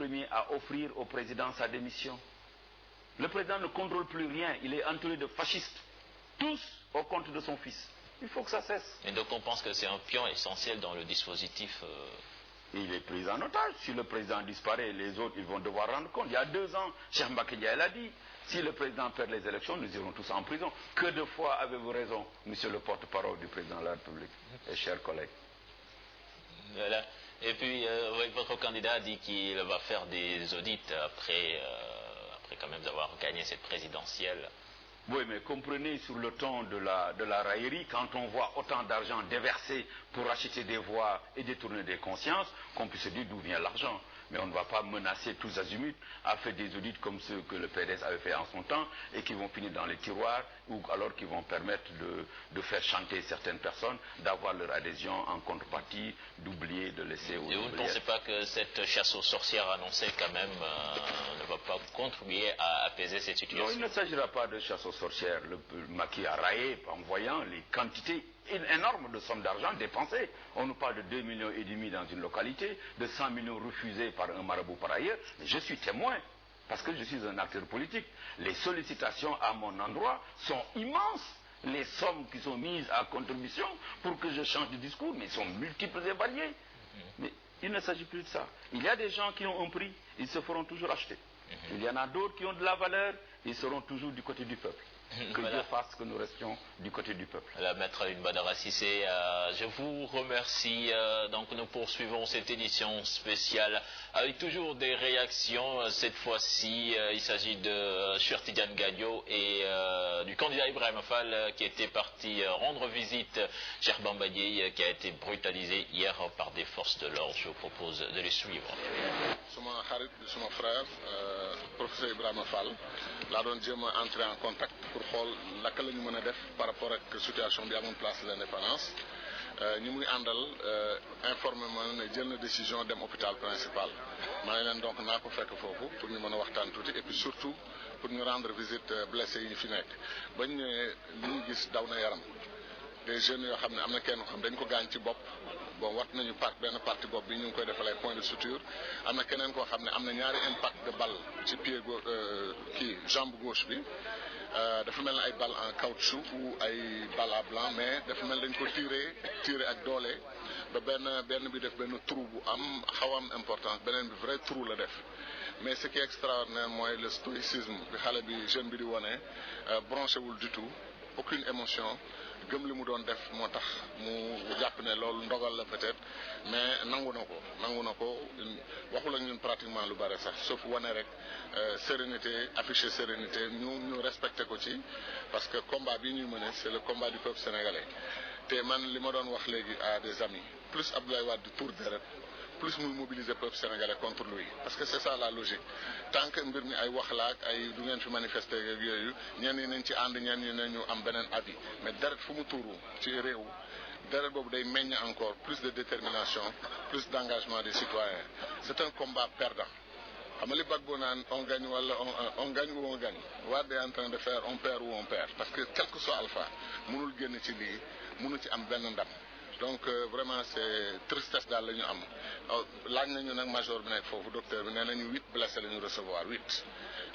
premier à offrir au président sa démission. Le président ne contrôle plus rien, il est entouré de fascistes, tous au compte de son fils. Il faut que ça cesse. Et donc on pense que c'est un pion essentiel dans le dispositif. Il est pris en otage. Si le président disparaît, les autres ils vont devoir rendre compte. Il y a 2 ans, Cheikh Mbacké Ndiaye l'a dit. Si le président perd les élections, nous irons tous en prison. Que de fois avez-vous raison, monsieur le porte-parole du président de la République et chers collègues. Voilà. Et puis, votre candidat dit qu'il va faire des audits après quand même avoir gagné cette présidentielle. Oui, mais comprenez sur le ton de la raillerie, quand on voit autant d'argent déversé pour acheter des voix et détourner des consciences, qu'on puisse se dire d'où vient l'argent. Mais on ne va pas menacer tous azimuts à faire des audits comme ceux que le PDS avait fait en son temps et qui vont finir dans les tiroirs ou alors qui vont permettre de faire chanter certaines personnes, d'avoir leur adhésion en contrepartie, d'oublier, de laisser aux Et vous ne pensez pas que cette chasse aux sorcières annoncée quand même ne va pas contribuer à apaiser cette situation? Non, il ne s'agira pas de chasse aux sorcières. Le Macky a raillé en voyant les quantités énormes de sommes d'argent dépensées. On nous parle de 2,5 millions dans une localité, de 100 millions refusés par un marabout par ailleurs. Mais je suis témoin, parce que je suis un acteur politique. Les sollicitations à mon endroit sont immenses. Les sommes qui sont mises à contribution pour que je change de discours, mais sont multiples et variées. Mais il ne s'agit plus de ça. Il y a des gens qui ont un prix, ils se feront toujours acheter. Il y en a d'autres qui ont de la valeur, ils seront toujours du côté du peuple. Que Dieu fasse que nous restions du côté du peuple. La maître Alioune Badara Cissé, je vous remercie. Donc nous poursuivons cette édition spéciale avec toujours des réactions. Cette fois-ci, il s'agit de Cheikh Tidiane Gadio et du candidat Ibrahima Fall qui était parti rendre visite Cheikh Bamba Dièye qui a été brutalisé hier par des forces de l'ordre. Je vous propose de les suivre. Suma xarit suma frère professeur Ibrahima Fall laa doon jéem a entrer en contact pour xool naka la ñu mën a def par rapport ak situation bi amoon place de l'indépendance ñi muy àndal informé ma ne jël na décision dem hôpital principal maa ngi leen donc naa ko fekk foofu pour ñu mën a waxtaan tuuti et puis surtout pour ñu rendre visite blessé yi fi nekk bañ ne li ñu gis daw na yaram des jeunes yoo xam ne am na kenn xam dañ ko gaañ ci bopp bon wat nañu benn partie bopp bi ñu ngi koy defal ay point de suture am na keneen koo xam ne am na ñaari impact de balle ci pied jambe gauche bi dafa mel ne ay balle en caoutchouc ou ay balle à blanc mais dafa mel dañ ko tiré ak doole ba benn bi def benn trou bu xaw am importance beneen bi vrai trou la def mais ce qui est extraordinaire mooy le stoïcisme bi xale bi jeune bi di wone bronché wul du tout aucune émotion gëm li mu doon def moo tax mu jàpp ne loolu ndogal la peut-être mais nangu na ko waxul ak ñun pratiquement lu bare sax sauf wane rek sérénité afficher sérénité ñu respecté ko ci parce que combat bi ñuy mener c'est le combat du peuple sénégalais te man li ma doon wax léegi à des amis plus Abdoulaye Wade di tour deret plus muy mobiliser peuple sénégalais contre lui parce que c'est ça la logique tant que mbir mi ay wax la ak ay du ngeen fi manifester ak yooyu ñenn ñi nañ ci ànd ñenn ñi nañu am beneen avis mais deret fu mu tuuru ci réew deret boobu day meññ encore plus de détermination plus d'engagement des citoyens c'est un combat perdant xam nga li Gbagbo naan on gagne wala on gagne ou on gagne Wade est en train de faire on perd ou on perd parce que quel que soit Alpha mënul génn ci lii mënu ci am benn ndam donc vraiment c'est tristesse daal la ñu am laaj nañu nag major bi nekk foofu docteur bi nee nañu 8 blessés la ñu recevoir 8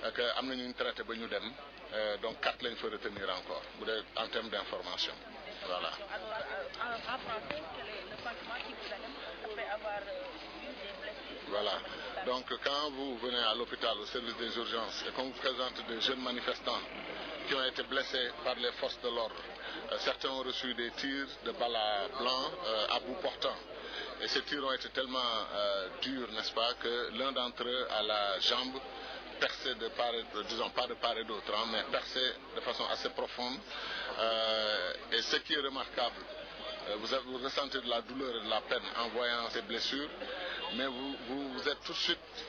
ak am nañu traité ba ñu dem donc 4 lañ fa retenir encore bu dee en termes d'information voilà. Alors en français, quel est le sentiment qui vous anime après avoir vu des blessés? Voilà, donc quand vous venez à l'hôpital au service des urgences et qu'on vous présente des jeunes manifestants qui ont été blessés par les forces de l'ordre, certains ont reçu des tirs de balles à blanc à bout portant. Et ces tirs ont été tellement durs, n'est-ce pas, que l'un d'entre eux a la jambe percée de part, disons pas de part et d'autre, mais percée de façon assez profonde. Et ce qui est remarquable, vous ressentez de la douleur et de la peine en voyant ces blessures, mais vous êtes tout de suite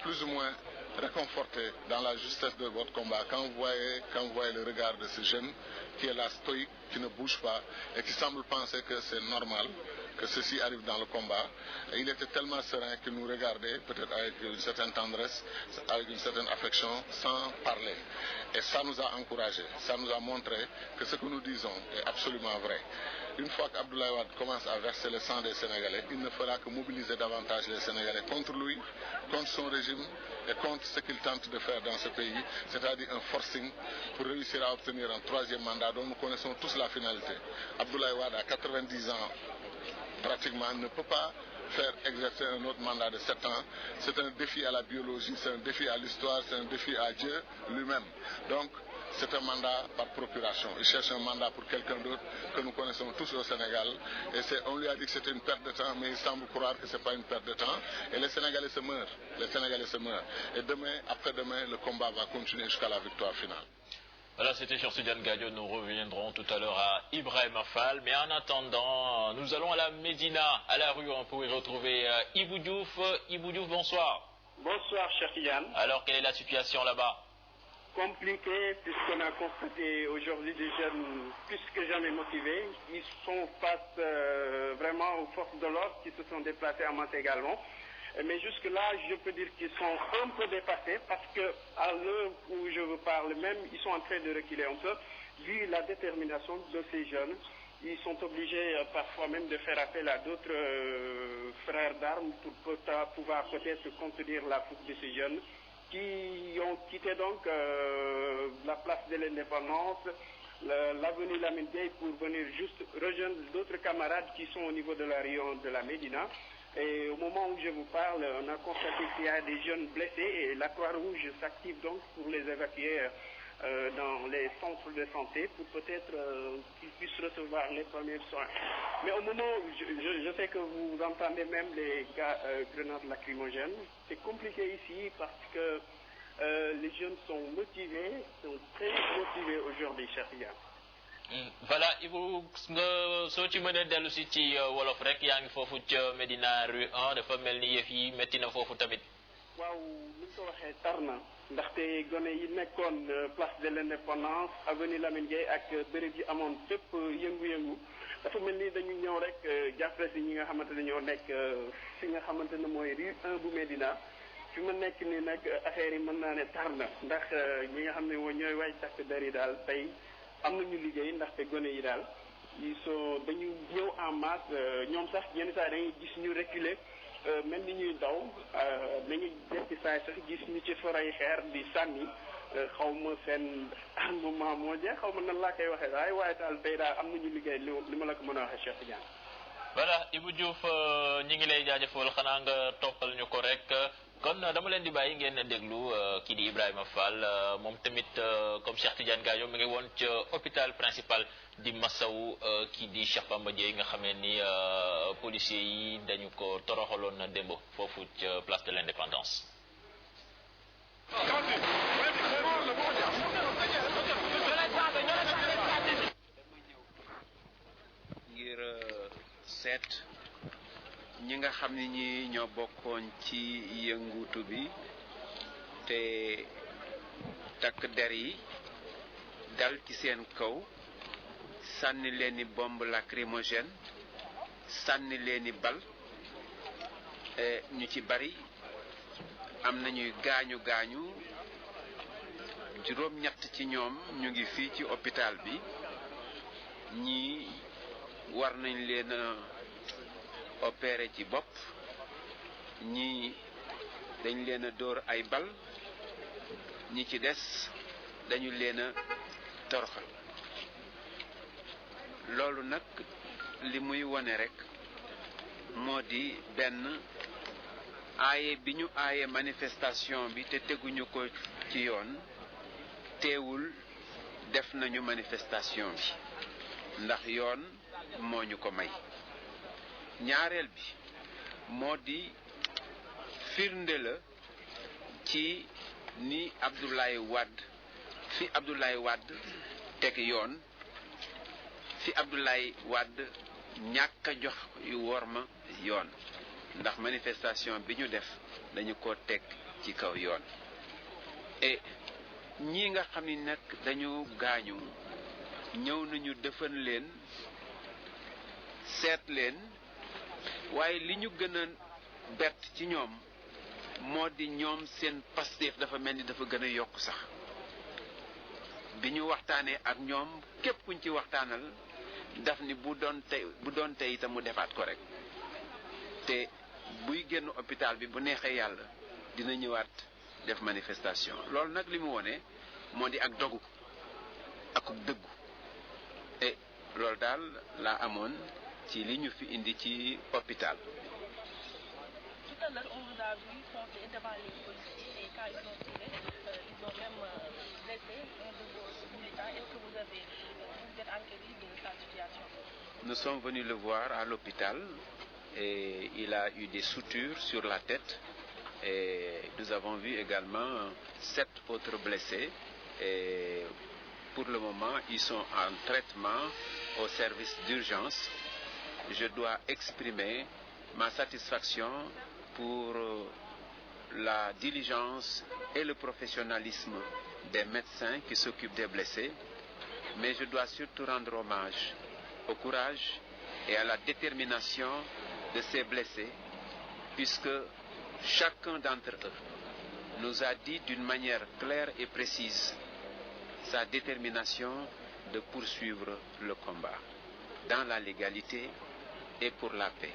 plus ou moins réconforté dans la justesse de votre combat quand vous voyez le regard de ce jeune qui est là stoïque, qui ne bouge pas et qui semble penser que c'est normal que ceci arrive dans le combat. Et il était tellement serein qu'il nous regardait, peut-être avec une certaine tendresse, avec une certaine affection, sans parler. Et ça nous a encouragés, ça nous a montré que ce que nous disons est absolument vrai. Une fois qu'Abdoulaye Wade commence à verser le sang des Sénégalais, il ne fera que mobiliser davantage les Sénégalais contre lui, contre son régime et contre ce qu'il tente de faire dans ce pays, c'est-à-dire un forcing pour réussir à obtenir un troisième mandat dont nous connaissons tous la finalité. Abdoulaye Wade, à 90 ans, pratiquement, ne peut pas faire exercer un autre mandat de 7 ans. C'est un défi à la biologie, c'est un défi à l'histoire, c'est un défi à Dieu lui-même. Donc, c'est un mandat par procuration. Il cherche un mandat pour quelqu'un d'autre que nous connaissons tous au Sénégal. Et on lui a dit que c'était une perte de temps, mais il semble croire que ce n'est pas une perte de temps. Et les Sénégalais se meurent. Les Sénégalais se meurent. Et demain, après-demain, le combat va continuer jusqu'à la victoire finale. Voilà, c'était sur Tidiane Gadio. Nous reviendrons tout à l'heure à Ibrahima Fall. Mais en attendant, nous allons à la Médina, à la rue, on pourrait retrouver Ibou Diouf. Ibou Diouf, bonsoir. Bonsoir, cher Tidiane. Alors, quelle est la situation là-bas? Compliqué, puisqu'on a constaté aujourd'hui des jeunes plus que jamais motivés. Ils sont face vraiment aux forces de l'ordre qui se sont déplacées en masse également. Mais jusque-là, je peux dire qu'ils sont un peu dépassés parce qu'à l'heure où je vous parle même, ils sont en train de reculer un peu. Vu la détermination de ces jeunes, ils sont obligés parfois même de faire appel à d'autres frères d'armes pour pouvoir peut-être contenir la fougue de ces jeunes qui ont quitté donc la place de l'Indépendance, l'avenue Lamine Gueye pour venir juste rejoindre d'autres camarades qui sont au niveau de la Rion de la Médina. Et au moment où je vous parle, on a constaté qu'il y a des jeunes blessés et la Croix-Rouge s'active donc pour les évacuer dans les centres de santé pour peut-être qu'ils puissent recevoir les premiers soins. Mais au moment où je sais que vous entendez même les grenades lacrymogènes, c'est compliqué ici parce que les jeunes sont motivés, sont très motivés aujourd'hui, cher Tidiane. Voilà, Ibou nga soo ci mënee dellu si ci wolof rek yaa ngi foofu ca Médina rue 1 dafa mel ni yëf yi métti na foofu tamit. waaw ni nga ko waxee tar na ndaxte gone yi nekkoon place de l'Indépendance avenue Lamine Gueye ak béréb yi amoon fépp yëngu-yëngu dafa mel ni dañu ñëw rek jàppale si ñi nga xamante ne ñoo nekk fi nga xamante ne mooy rue 1 bu Médina fi ma nekk ni nag affaire yi mën naa ne tar na ndax ñi nga xam ne ñooy waay takk der yi daal tey am nañu liggéey ndaxte gone yi daal dañu ñëw en masse ñoom sax yenn saa dañuy gis ñu reculer mel ni ñuy daw dañuy def ci saay sax gis ñu ci foray xeer di sànni xaw ma seen armement moo jeex xaw ma nan laa koy waxee waaye daal tey daal am nañu liggéey li ma la ko mën a waxee Cheikh Tidiane. Voilà, Ibou Diouf ñi ngi lay jaajëfal xanaa nga toppal ñu ko rek kon dama leen di bàyyi ngeen déglu kii di Ibrahima Fall moom tamit comme Cheikh Tidiane Gadio mi ngi woon ca hôpital principal di Massawu kii di Cheikh Bamba Dièye nga xamee ni policiers yi dañu ko toroxaloon na démb foofu ca place de l'Indépendance. ngir seet ñi nga xam ne ñi ñoo bokkoon ci yëngutu bi te takk der yi dal ci seen kaw sànni leen ni bombe lacrymogène sànni leen ni bal ñu ci bari am nañuy gaañu juróom-ñett ci ñoom ñu ngi fii ci hôpital bi ñi war nañ leen a opéré ci bopp ñi dañ leen a dóor ay bal ñi ci des dañu leen a toroxal loolu nag li muy wone rek moo di benn aaye bi ñu aaye manifestation bi te teguñu ko ci yoon teewul def nañu manifestation bi ndax yoon moo ñu ko may ñaareel bi moo di firnde la ci ni Abdoulaye Wade teg yoon fi Abdoulaye Wade ñàkk a jox yu worma yoon ndax manifestation bi ñu def dañu ko teg ci kaw yoon et ñi nga xam ni nag dañu gaañu ñëw nañu defan leen seet leen waaye li ñu gën a bett ci ñoom moo di ñoom seen Pastef dafa mel ni dafa gën a yokk sax bi ñu waxtaanee ak ñoom képp kuñ ci waxtaanal daf ni bu doon tey itam mu defaat ko rek te buy génn hôpital bi bu neexee yàlla dina ñëwaat def manifestation loolu nag li mu wone moo di ak dogu ak dëggu et loolu daal laa amoon ci li ñu fi indi ci hôpital. Tout à l'heure, on vous a vu foncer devant les policiers et quand ils ont tiré, ils ont même blessé un de vos militants. Est-ce que vous êtes enquêté de sa situation? Nous sommes venus le voir à l'hôpital et il a eu des soutures sur la tête et nous avons vu également 7 autres blessés et pour le moment ils sont en traitement au service d'urgence. Je dois exprimer ma satisfaction pour la diligence et le professionnalisme des médecins qui s'occupent des blessés, mais je dois surtout rendre hommage au courage et à la détermination de ces blessés, puisque chacun d'entre eux nous a dit d'une manière claire et précise sa détermination de poursuivre le combat dans la légalité et pour la paix.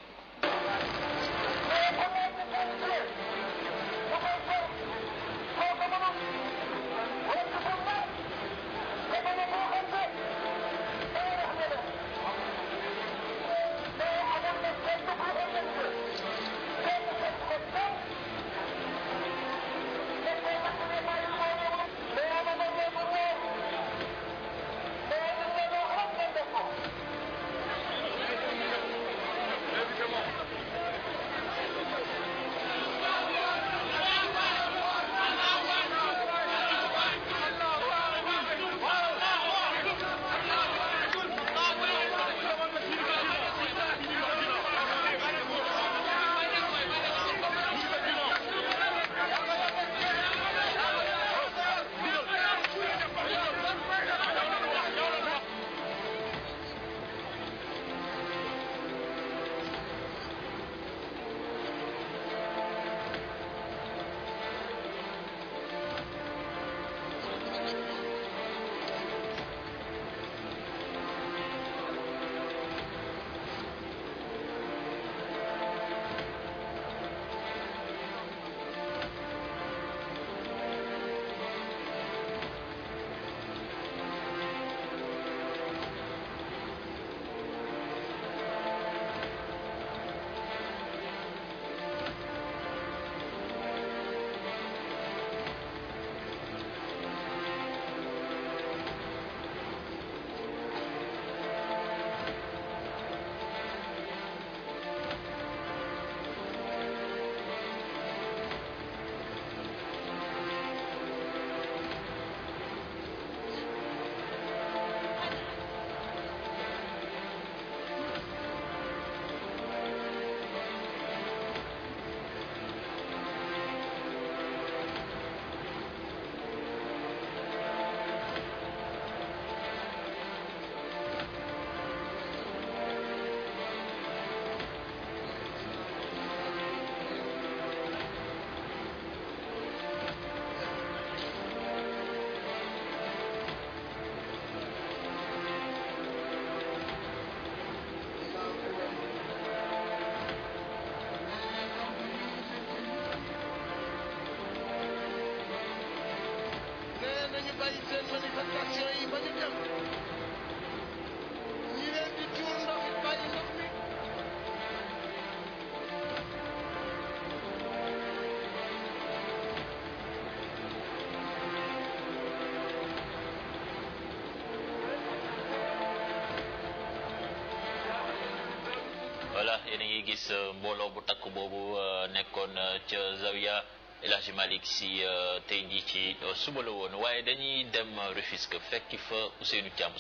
voilà yéen a ngi gis mbooloo bu takk boobu nekkoon ca Zawiya El Hadji Malick Sy tey jii ci suba la woon waaye dañuy dem Rufisque fekki fa Ousseynou Thiam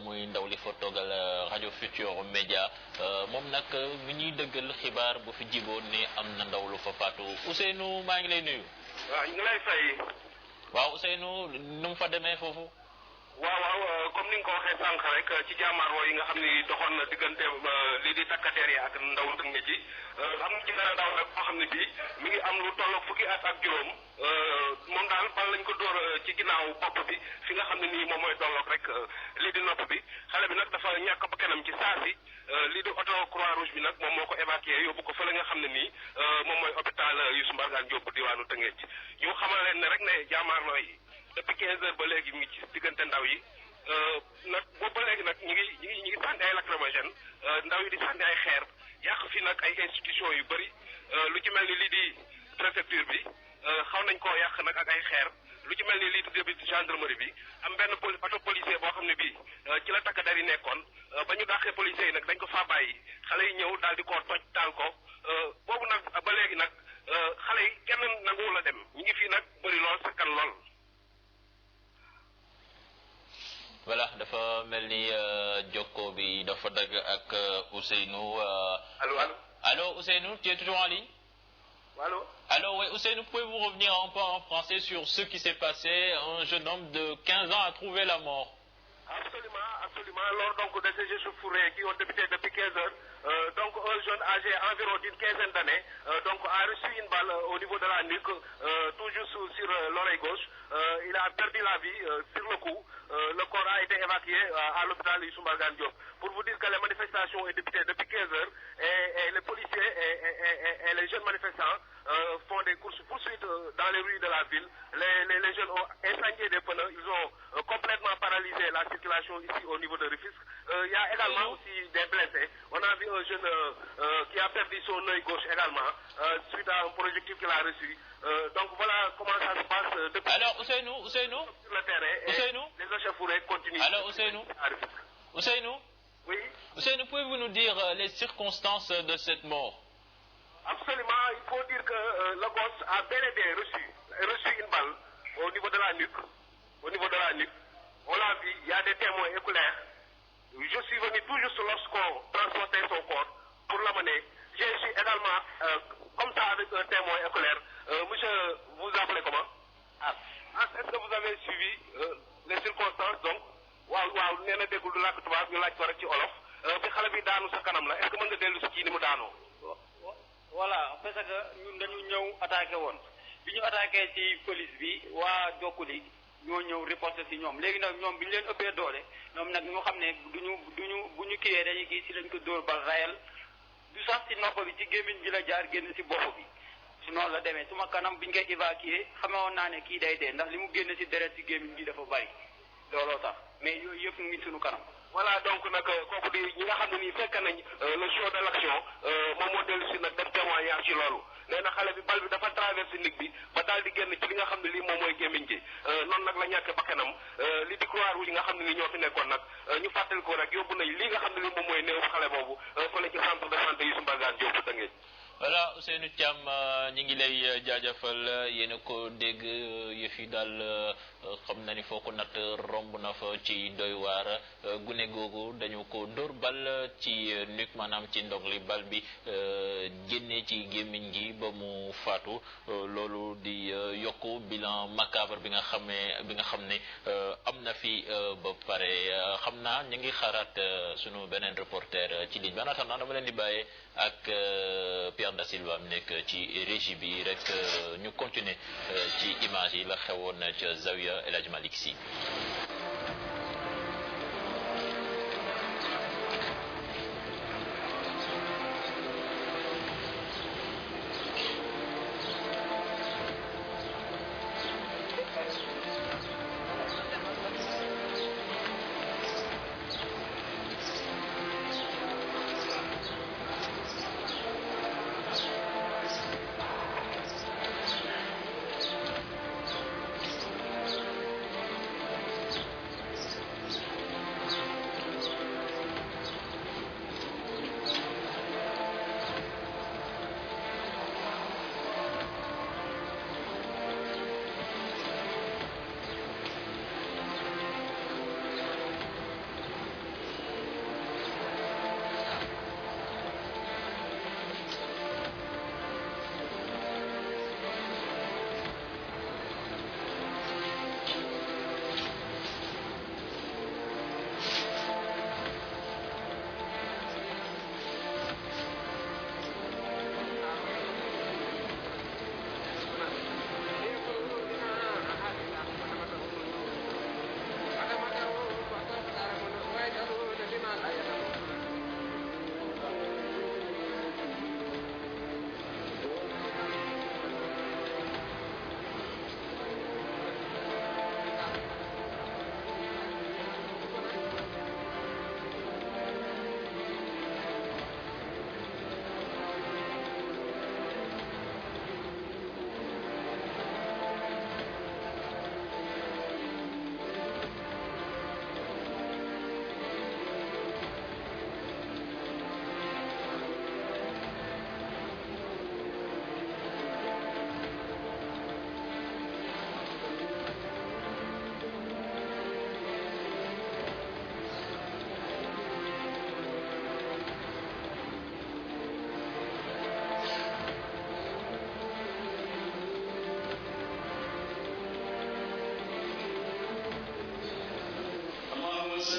muy ndaw li fa toogal rajo Futurs Médias moom nag mi ñuy dëggal xibaar bu fi jiboon ne am na ndaw lu fa faatu Ousseynou maa ngi lay nuyu. waaw ñu ngi lay fay. waaw Ousseynou nu mu fa demee foofu. waaw comme ni nga ko waxee sànq rek ci jàmmaarloo yi nga xam ni doxoon na diggante lii di takkateer yi ak ndaw tënge ji am na ci dara ndaw nag boo xam ne bii mi ngi am lu tolloog fukki at ak juróom moom daal bal lañ ko dóor ci ginnaaw bopp bi fi nga xam ne nii moom mooy tolloog rek lii di nopp bi xale bi nag dafa ñàkk bakkanam ci saa si lii di oto croix rouge bi nag moom moo ko évacué yóbbu ko fële nga xam ne nii moom mooy hôpital Youssou Mbargane Diop diwaanu Tëngéej ñu xamal leen ne rek ne jàmmaarloo yi depuis 15 heures ba léegi mi ngi ci diggante ndaw yi nag boobu ba léegi nag ñi ngi sànni ay lacrymogène ndaw yi di sànni ay xeer yàq fi nag ay institutions yu bëri lu ci mel ni lii di préfecture bi xaw nañ koo yàq nag ak ay xeer lu ci mel ni lii di début gendarmerie bi am benn auto policier boo xam ne bii ci la takk dar yi nekkoon ba ñu dàqee policiers yi nag dañ ko faa bàyyi xale yi ñëw daal di koo toj taal ko boobu nag ba léegi nag xale yi kenn nanguwul la dem ñu ngi fii nag bëri lool sakkan lool. voilà dafa mel ni jokko bi dafa dagg ak Ousseynou. Allô Ousseynou, tu es toujours en ligne? Allô? Alors oui, Ousseynou, pouvez-vous revenir un peu en français sur ce qui s'est passé? Un jeune homme de 15 ans a trouvé la mort. Absolument, absolument. Lors donc de ces échauffourées qui ont débuté depuis 15 heures, donc un jeune âgé environ d'une quinzaine d'années donc a reçu une balle au niveau de la nuque, tout juste sur l'oreille gauche. Il a perdu la vie sur le coup. Le corps a été évacué à l'hôpital Youssou Mbargane Diop. Pour vous dire que les manifestations ont débuté depuis 15 heures et les policiers et les jeunes manifestants font des courses-poursuites dans les rues de la ville. Les jeunes ont incendié des pneus, ils ont complètement paralysé la circulation ici au niveau de Rufisque. Il y a également aussi des blessés. On a vu un jeune qui a perdu son œil gauche également suite à un projectile qu'il a reçu. Donc voilà comment ça se passe depuis. Alors Ousseynou sur le terrain. Ousseynou, les échauffourées continuent. Alors Ousseynou, oui. Ousseynou, pouvez-vous nous dire les circonstances de cette mort? Absolument, il faut dire que le gosse a bel et bien reçu une balle au niveau de la nuque. On l'a vu, il y a des témoins oculaires. Je suis venu tout juste lorsqu'on transportait son corps pour l'amener. J'ai reçu également, comme ça avec un témoin oculaire. Monsieur, vous appelez comment? Est-ce que vous avez suivi les circonstances donc? waaw nee na déggul du làkk tubaab ñu laaj ko rek ci olof fi xale bi daanu sa kanam la est-ce que mën nga dellu si kii ni mu daanoo. voilà parce que ñun dañu ñëw attaqué woon bi ñu attaqué ci police bi waa Jokkuli ñoo ñëw riposte si ñoom léegi nag ñoom bi ñu leen ëppee doole ñoom nag ñu xam ne bu ñu kiiyee dañuy kii si lañ ko dóor ba rayal du sax si nopp bi ci gémmiñ bi la jaar génn si bopp bi si noonu la demee suma kanam bi ñu koy évacué xamewoon naa ne kii day dee ndax li mu génn si deret si gémmiñ bi dafa bari looloo tax mais yooyu yëpp mu ngi suñu kanam. voilà donc nag kooku di ñi nga xam ne nii fekk nañ le show de l'action moom moo dellu si nag def témoignage ci loolu nee na xale bi bal bi dafa traversé nit bi ba daal di génn ci li nga xam ne lii moom mooy gémmiñ gi noonu nag la ñàkk bakkanam li di croix rouge yi nga xam ne ni ñoo fi nekkoon nag ñu fàttali ko rek yóbbu nañ li nga xam ne lii moom mooy néew xale boobu fële ci centre de santé Youssou Mbargane Diop Tëngéej. voilà Ousseynou Thiam ñi ngi lay jaajëfal yéen a ko dégg yëf yi daal xam na ni foo ko natt romb na fa ci doy waar gune googu dañu ko dóor bal ci nuque maanaam ci ndog li bal bi génne ci gémmiñ gi ba mu faatu loolu di yokku bilan macabre bi nga xam ne am na fi ba pare xam naa ñu ngi xaaraat sunu beneen reporter ci ligne bi en attendant dama leen di bàyyee ak Pierre Da Silva am nekk ci régie bi rek ñu continuer ci image yi la xewoon ca Zawiya El Hadj Malick Sy.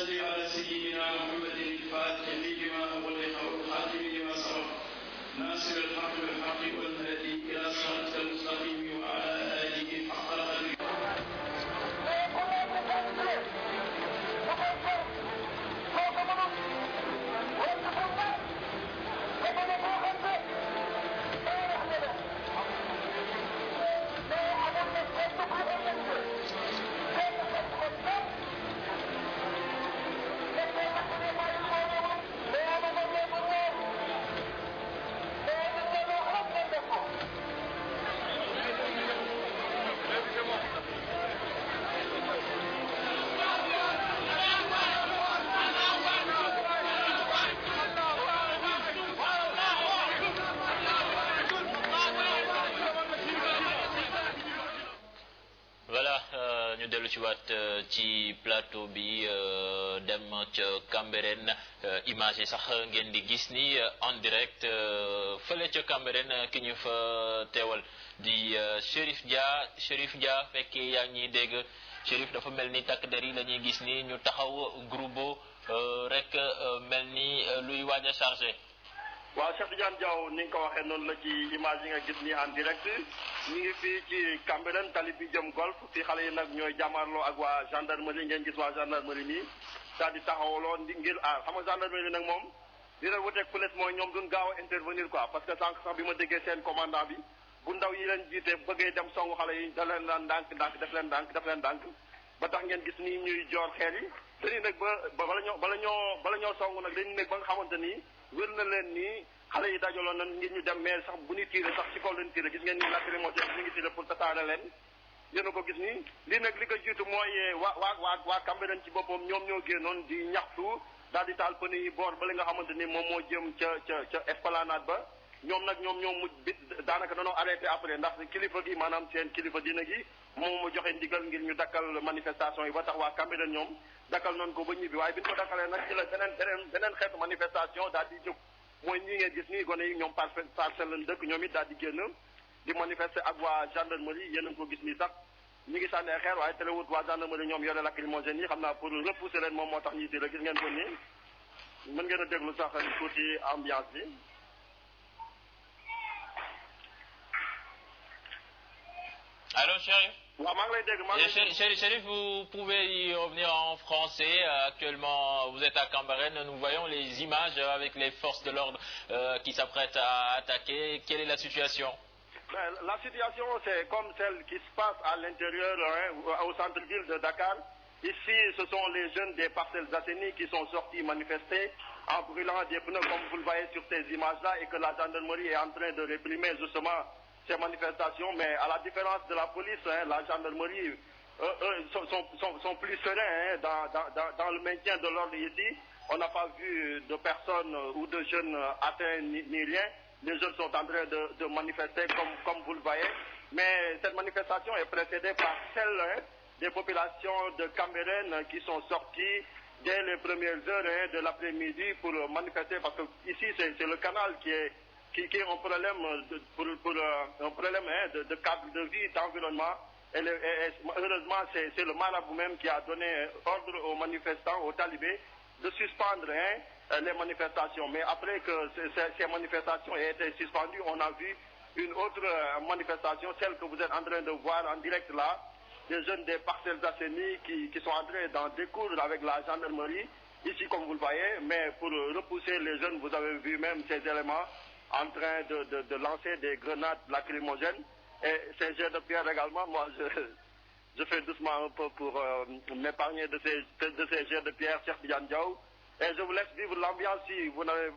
صل على سيدنا محمد الفاتح لما أغلق والخاتم لما سبق ناصر الحق بالحق والهادي إلى صراط المستقيم وعلى آله حق قدره. ñu dellu ci waat ci plateau bi dem ca Cambérène image yi sax ngeen di gis ni en direct fële ca Cambérène ki ñu fa teewal di Chérif Dia fekkee yaa ngi ñuy dégg Chérif dafa mel ni takk der yi la ñuy gis ni ñu taxaw groupe rek mel ni luy waaj a chargé. waaw Cheikh Tidiane Diaw ni nga ko waxee noonu la ci image yi nga gis nii en direct ñu ngi fii ci Cambérène tali bi jëm golf fii xale yi nag ñooy jàmmarloo ak waa gendarmerie ngeen gis waa gendarmerie nii daal di taxawaloo ngir aar xam nga gendarmerie nag moom li leen wuteeg police mooy ñoom duñ gaaw a intervenir quoi parce que sànq sax bi ma déggee seen commandant bi bu ndaw yi leen jiite bëggee dem songu xale yi da leen daan ndànk def leen ndànk ba tax ngeen gis nii ñuy joor xeer yi dañuy nag bala ñoo songu nag dañuy nag ba nga xamante nii wér na leen nii xale yi dajaloon nañ ngir ñu dem mais sax bu ñuy tiire sax ci kaw leen tiire gis ngeen ni lacrymogène ñu ngi tiire pour tasaare leen yéen a ko gis nii lii nag li ko jiitu mooy waa Cambérène ci boppam ñoom ñoo génnoon di ñaxtu daal di taal pneu yi boor ba li nga xamante ni moom moo jëm ca esplanade ba ñoom nag ñoo mujj bi daanaka dañoo arrêté après ndax kilifa gi maanaam seen kilifa diina gi moom mu joxe ndigal ngir ñu dakkal manifestation yi ba tax waa Cambérène ñoom dakkal noonu ko ba ñibbi waaye bi ñu ko dakkalee nag ci la beneen xeetu manifestation daal di jóg mooy ñi ngeen gis nii gone yi ñoom parcelle lañ dëkk ñoom it daal di génn di manifester ak waa gendarmerie yéen a ko gis nii sax ñu ngi sànni ay xeer waaye terewut waa gendarmerie ñoom yore lacrymogène yi xam naa pour repousser leen moom moo tax ñuy tiire gis ngeen ko nii mën ngeen a déglu sax tuuti ambiance bi. Allô, Chérif? Chérif, vous pouvez y revenir en français. Actuellement, vous êtes à Cambérène. Nous voyons les images avec les forces de l'ordre qui s'apprêtent à attaquer. Quelle est la situation? La situation, c'est comme celle qui se passe à l'intérieur, au centre-ville de Dakar. Ici, ce sont les jeunes des Parcelles Assainies qui sont sortis manifester en brûlant des pneus, comme vous le voyez sur ces images-là, et que la gendarmerie est en train de réprimer justement ces manifestations, mais à la différence de la police, la gendarmerie sont plus sereins dans le maintien de l'ordre ici. On n'a pas vu de personnes ou de jeunes atteints ni rien. Les jeunes sont en train de manifester comme vous le voyez. Mais cette manifestation est précédée par celle des populations de Cambérène qui sont sorties dès les premières heures de l'après-midi pour manifester, parce que ici c'est le canal qui est un problème un problème de cadre de vie, d'environnement. Et heureusement, c'est le marabout même qui a donné ordre aux manifestants, aux talibés, de suspendre les manifestations. Mais après que ces manifestations aient été suspendues, on a vu une autre manifestation, celle que vous êtes en train de voir en direct là, des jeunes des Parcelles Assainies qui sont en train d'en découdre avec la gendarmerie, ici comme vous le voyez. Mais pour repousser les jeunes, vous avez vu même ces éléments en train de lancer des grenades lacrymogènes et ces jets de pierre également. Moi, je fais doucement un peu pour m'épargner de ces jets de pierre, Cheikh Tidiane Diaw. Et je vous laisse vivre l'ambiance si vous avez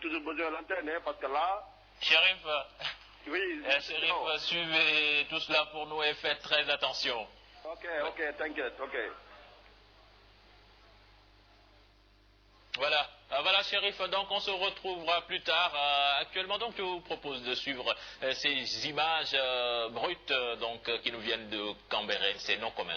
toujours besoin de l'antenne, parce que là... Chérif, oui, Chérif, suivez tout cela pour nous et faites très attention. Ok, t'inquiète, ok. Voilà, Chérif, donc on se retrouvera plus tard. Actuellement, donc, je vous propose de suivre ces images brutes qui nous viennent de Cambérène. C'est no comment.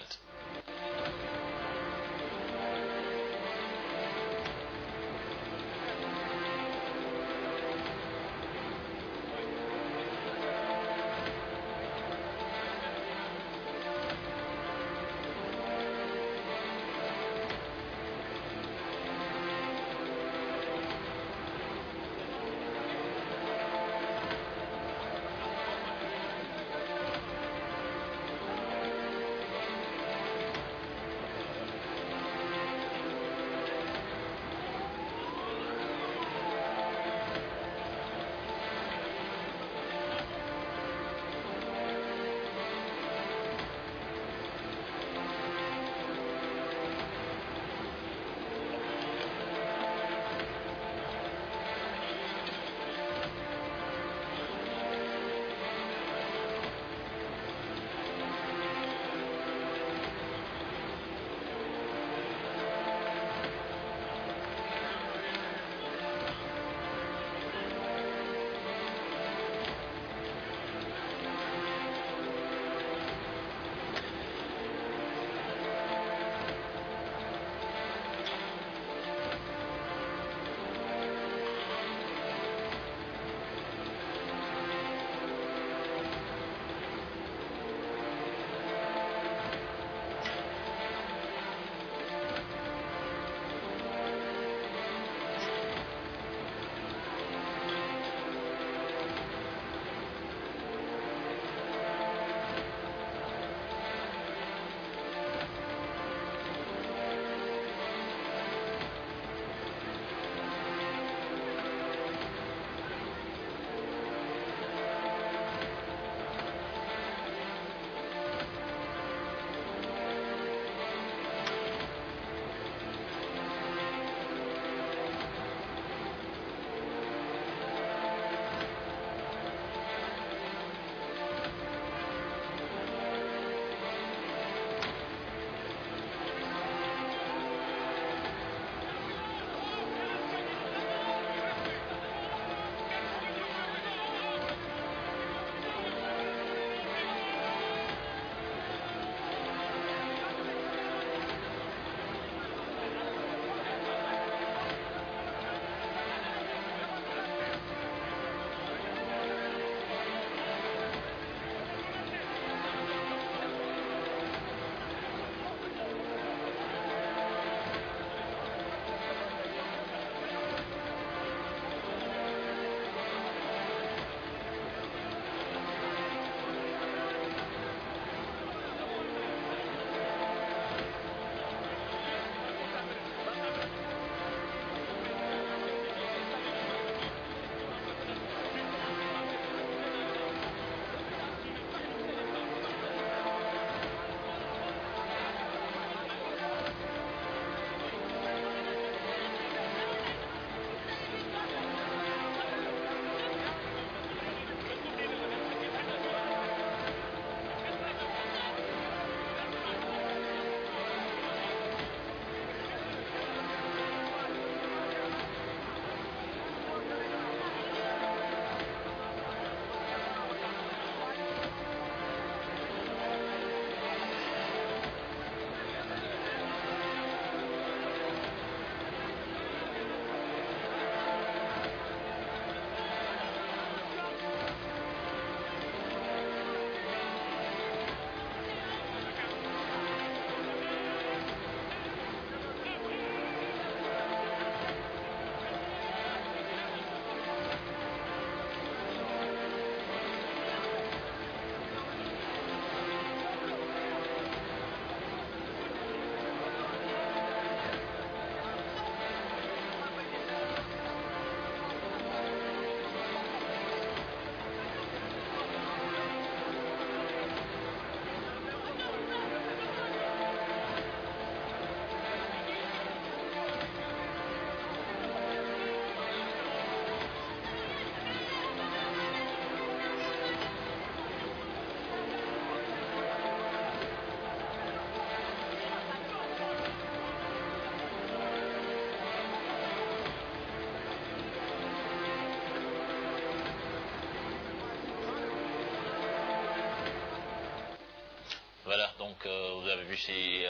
Voilà, donc vous avez vu ces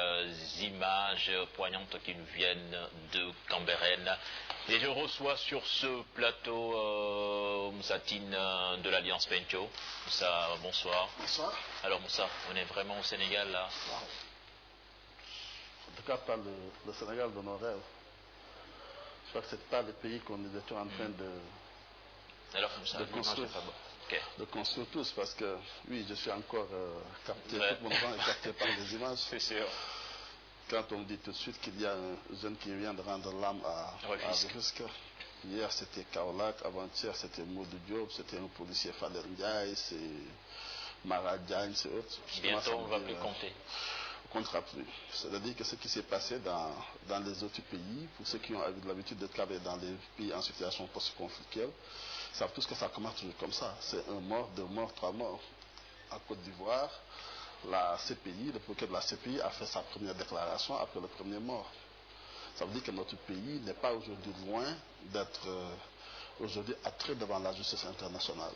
images poignantes qui nous viennent de Cambérène. Et je reçois sur ce plateau Moussa Tine de l'Alliance Pencho. Moussa, bonsoir. Bonsoir. Alors Moussa, on est vraiment au Sénégal là. En tout cas, pas le Sénégal de nos rêves. Je crois que c'est pas le pays qu'on était en train Alors, Moussa, de construire tous, parce que oui, je suis encore capté, tout mon temps est capté par les images. C'est sûr. Quand on dit tout de suite qu'il y a un jeune qui vient de rendre l'âme à Rufisque. Hier c'était Kaolack, avant-hier c'était Modou Diop, c'était un policier Fadel Ndiaye, c'est Mara Diagne, c'est autre. Bientôt on ne va plus compter. On ne comptera plus. C'est-à-dire que ce qui s'est passé dans les autres pays, pour ceux qui ont l'habitude de travailler dans les pays en situation post-conflictuelle, savent tous que ça commence toujours comme ça. C'est un mort, 2 morts, 3 morts. En Côte d'Ivoire, la CPI, le procureur de la CPI a fait sa première déclaration après le premier mort. Ça veut dire que notre pays n'est pas aujourd'hui loin d'être aujourd'hui attrait devant la justice internationale.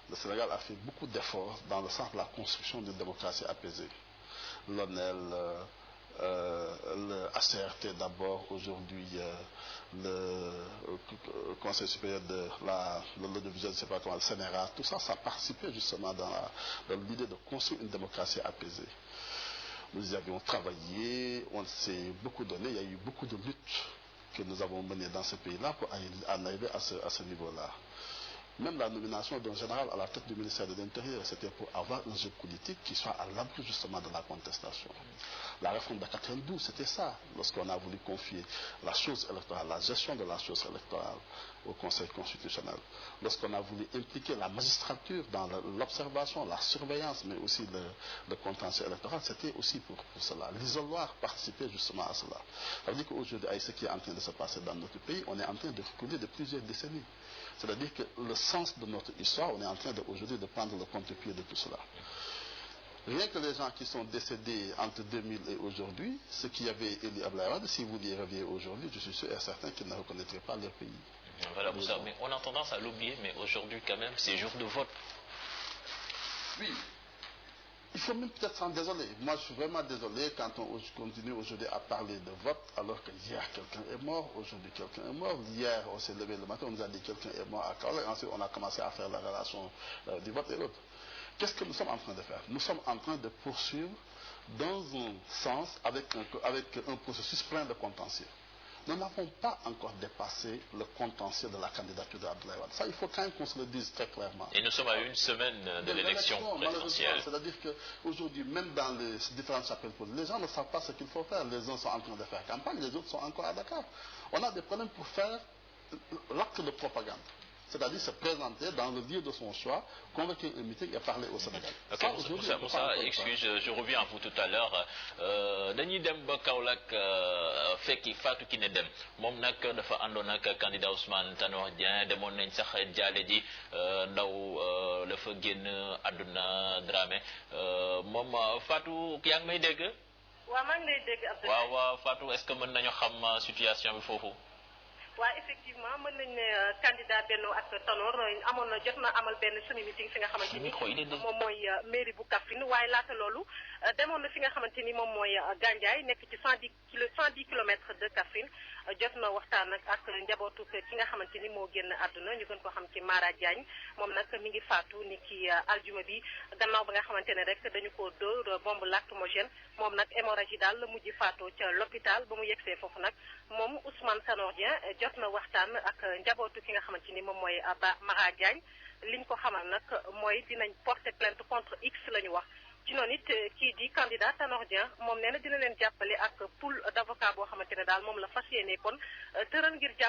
Le Sénégal a fait beaucoup d'efforts dans le sens de la construction d'une démocratie apaisée. L'ONEL, le ACRT d'abord, aujourd'hui le Conseil supérieur de l'audiovisuel, je ne sais pas comment, le CNRA, tout ça, ça a participé justement dans l'idée de construire une démocratie apaisée. Nous y avions travaillé, on s'est beaucoup donné, il y a eu beaucoup de luttes que nous avons menées dans ce pays-là pour en arriver à ce niveau-là. Même la nomination d'un général à la tête du ministère de l'Intérieur, c'était pour avoir un jeu politique qui soit à l'abri justement de la contestation. La réforme de 92, c'était ça, lorsqu'on a voulu confier la chose électorale, la gestion de la chose électorale au Conseil constitutionnel. Lorsqu'on a voulu impliquer la magistrature dans l'observation, la surveillance, mais aussi le contentieux électoral, c'était aussi pour cela. L'isoloir participait justement à cela. Ça veut dire qu'aujourd'hui, avec ce qui est en train de se passer dans notre pays, on est en train de reculer de plusieurs décennies. C'est-à-dire que le sens de notre histoire, on est en train aujourd'hui de prendre le contre-pied de tout cela. Rien que les gens qui sont décédés entre 2000 et aujourd'hui, ceux qui avaient élu Abdoulaye Wade, si vous les reviez aujourd'hui, je suis sûr et certain qu'ils ne reconnaîtraient pas leur pays. Voilà, Moussa, mais on a tendance à l'oublier, mais aujourd'hui quand même, c'est jour de vote. Oui. Il faut même peut-être s'en désoler. Moi, je suis vraiment désolé quand on continue aujourd'hui à parler de vote, alors que hier, quelqu'un est mort, aujourd'hui, quelqu'un est mort. Hier, on s'est levé le matin, on nous a dit que quelqu'un est mort à Kaolack. Ensuite, on a commencé à faire la relation du vote et l'autre. Qu'est-ce que nous sommes en train de faire? Nous sommes en train de poursuivre dans un sens avec un processus plein de contentieux. Nous n'avons pas encore dépassé le contentieux de la candidature d'Abdoulaye Wade. Ça, il faut quand même qu'on se le dise très clairement. Et nous sommes à une semaine de l'élection présidentielle. C'est-à-dire qu'aujourd'hui, même dans les différentes chapelles politiques, les gens ne savent pas ce qu'il faut faire. Les uns sont en train de faire campagne, les autres sont encore à Dakar. On a des problèmes pour faire l'acte de propagande. C'est-à-dire se présenter dans le lieu de son choix, convoquer un meeting et parler au Sénégal. Okay, Moussa, excuse, je reviens à vous tout à l'heure. Dañuy dem ba Kaolack fekki Fatou Kiné Deme moom nag dafa àndoon ak candidat Ousmane Tanor Dieng demoon nañ sax jaale ji ndaw la fa génn àdduna Dramé moom Fatou yaa ngi may dégg? waaw maa ngi lay dégg waaw Abdoulaye. waaw Fatou est-ce que mën nañu xam situation bi foofu? waaw effectivement mën nañ ne candidat Benno ak Tanor amoon na jot na amal benn semi meeting fi nga xamante ni moom mooy mairie bu Kaffrine waaye laata loolu demoon na fi nga xamante ni moom mooy Gandiaye nekk ci 110 kilomètres de Kaffrine jot na waxtaan ak njabootu ki nga xamante ni moo génn àdduna ñu gën ko xam ci Mara Diagne moom nag mi ngi faatu ni ki aljuma bi gannaaw ba nga xamante ne rek dañu ko dóor bombe lacrymogène moom nag hémorragie daal la mujj faatoo ca l'hôpital ba mu yegsee foofu nag moom Ousmane Tanor Dieng jot na waxtaan ak njabootu ki nga xamante ni moom mooy Mara Diagne liñ ko xamal nag mooy dinañ porter plainte contre X la ñu wax ci noonu it kii di candidat Tanor Dieng moom nee na dina leen jàppale ak pool d'avocat boo xamante ne daal moom la fas yéene kon tëral ngir jàpp